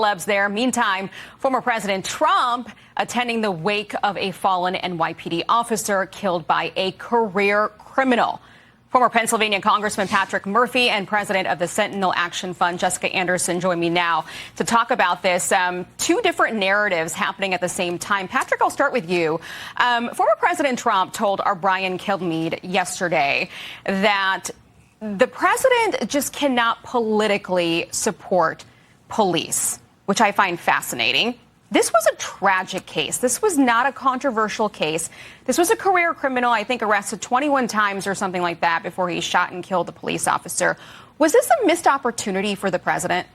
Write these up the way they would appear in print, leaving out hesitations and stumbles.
Celebs there. Meantime, former President Trump attending the wake of a fallen NYPD officer killed by a career criminal. Former Pennsylvania Congressman Patrick Murphy and president of the Sentinel Action Fund, Jessica Anderson, join me now to talk about this. Two different narratives happening at the same time. Patrick, I'll start with you. Former President Trump told our Brian Kilmeade yesterday that the president just cannot politically support police, which I find fascinating. This was a tragic case. This was not a controversial case. This was a career criminal, I think arrested 21 times or something like that before he shot and killed a police officer. Was this a missed opportunity for the president?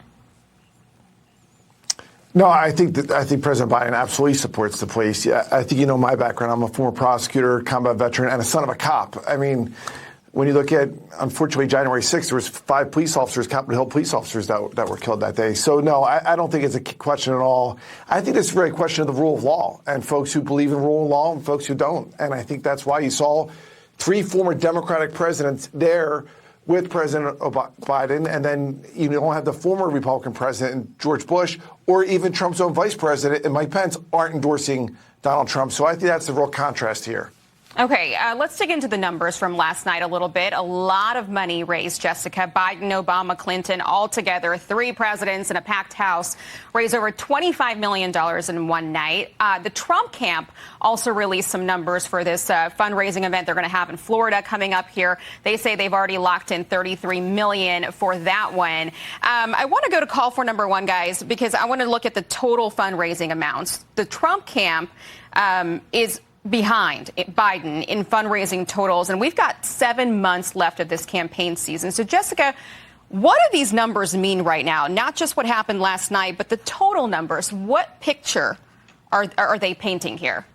No, I think President Biden absolutely supports the police. Yeah, I think you know my background. I'm a former prosecutor, combat veteran, and a son of a cop. I mean, when you look at, unfortunately, January 6th, there was 5 police officers, Capitol Hill police officers that were killed that day. So, no, I don't think it's a question at all. I think it's really a question of the rule of law and folks who believe in rule of law and folks who don't. And I think that's why you saw 3 former Democratic presidents there with President Biden, and then you don't have the former Republican president, George Bush, or even Trump's own vice president and Mike Pence aren't endorsing Donald Trump. So I think that's the real contrast here. Okay, let's dig into the numbers from last night a little bit. A lot of money raised, Jessica. Biden, Obama, Clinton, all together, 3 presidents in a packed house, raised over $25 million in one night. The Trump camp also released some numbers for this fundraising event they're going to have in Florida coming up here. They say they've already locked in $33 million for that one. I want to go to call for number 1, guys, because I want to look at the total fundraising amounts. The Trump camp is behind Biden in fundraising totals, and we've got 7 months left of this campaign season. So, Jessica, what do these numbers mean right now? Not just what happened last night, but the total numbers. What picture are they painting here?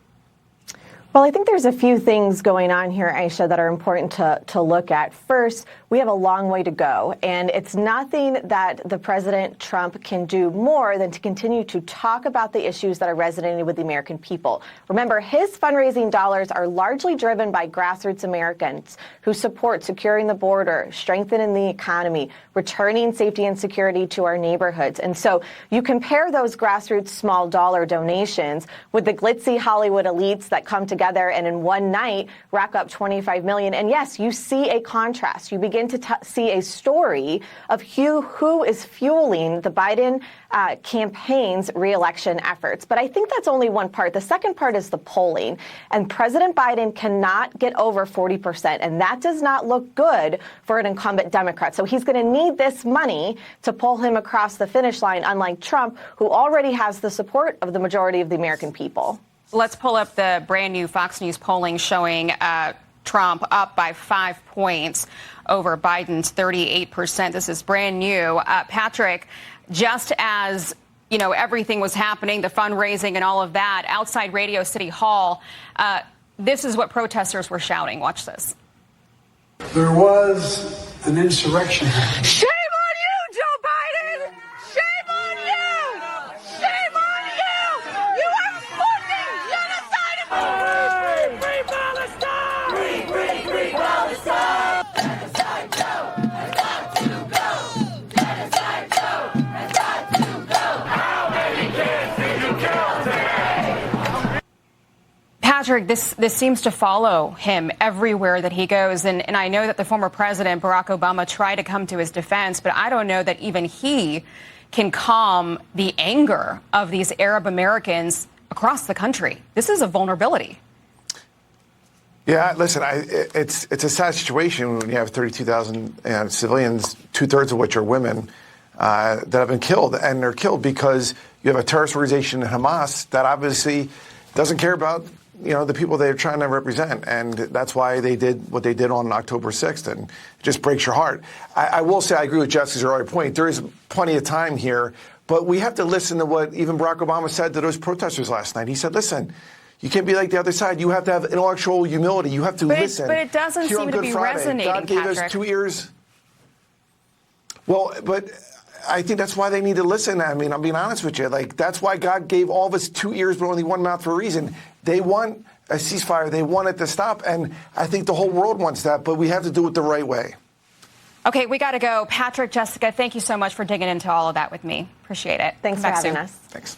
Well, I think there's a few things going on here, Aisha, that are important to look at. First, we have a long way to go, and it's nothing that the President Trump can do more than to continue to talk about the issues that are resonating with the American people. Remember, his fundraising dollars are largely driven by grassroots Americans who support securing the border, strengthening the economy, returning safety and security to our neighborhoods. And so you compare those grassroots small dollar donations with the glitzy Hollywood elites that come together and in one night rack up $25 million. And yes, you see a contrast. You begin to see a story of who is fueling the Biden campaign's reelection efforts. But I think that's only one part. The second part is the polling. And President Biden cannot get over 40%. And that does not look good for an incumbent Democrat. So he's going to need this money to pull him across the finish line, unlike Trump, who already has the support of the majority of the American people. Let's pull up the brand new Fox News polling showing Trump up by 5 points over Biden's 38%. This is brand new. Patrick, just as you know, everything was happening, the fundraising and all of that, outside Radio City Hall, this is what protesters were shouting. Watch this. There was an insurrection happening. Shame on you, Joe Biden! Shame on you! Shame on you! You are funding genocide! Free Palestine! Free Palestine! Genocide Joe has got to go! Genocide Joe has got to go! How many kids did you kill today? Patrick, this seems to follow him everywhere that he goes. And I know that the former president, Barack Obama, tried to come to his defense, but I don't know that even he can calm the anger of these Arab Americans across the country. This is a vulnerability. Yeah, listen, it's a sad situation when you have 32,000 civilians, 2/3 of which are women, that have been killed. And they're killed because you have a terrorist organization, Hamas, that obviously doesn't care about the people they're trying to represent. And that's why they did what they did on October 6th. And it just breaks your heart. I will say I agree with Jessica's earlier point. There is plenty of time here. But we have to listen to what even Barack Obama said to those protesters last night. He said, listen, you can't be like the other side. You have to have intellectual humility. You have to listen. But it doesn't seem to be resonating, God gave us 2 ears. Well, but I think that's why they need to listen. I mean, I'm being honest with you. Like, that's why God gave all of us 2 ears but only one mouth for a reason. They want a ceasefire. They want it to stop. And I think the whole world wants that, but we have to do it the right way. Okay, we got to go. Patrick, Jessica, thank you so much for digging into all of that with me. Appreciate it. Thanks Come for back having soon. us. Thanks.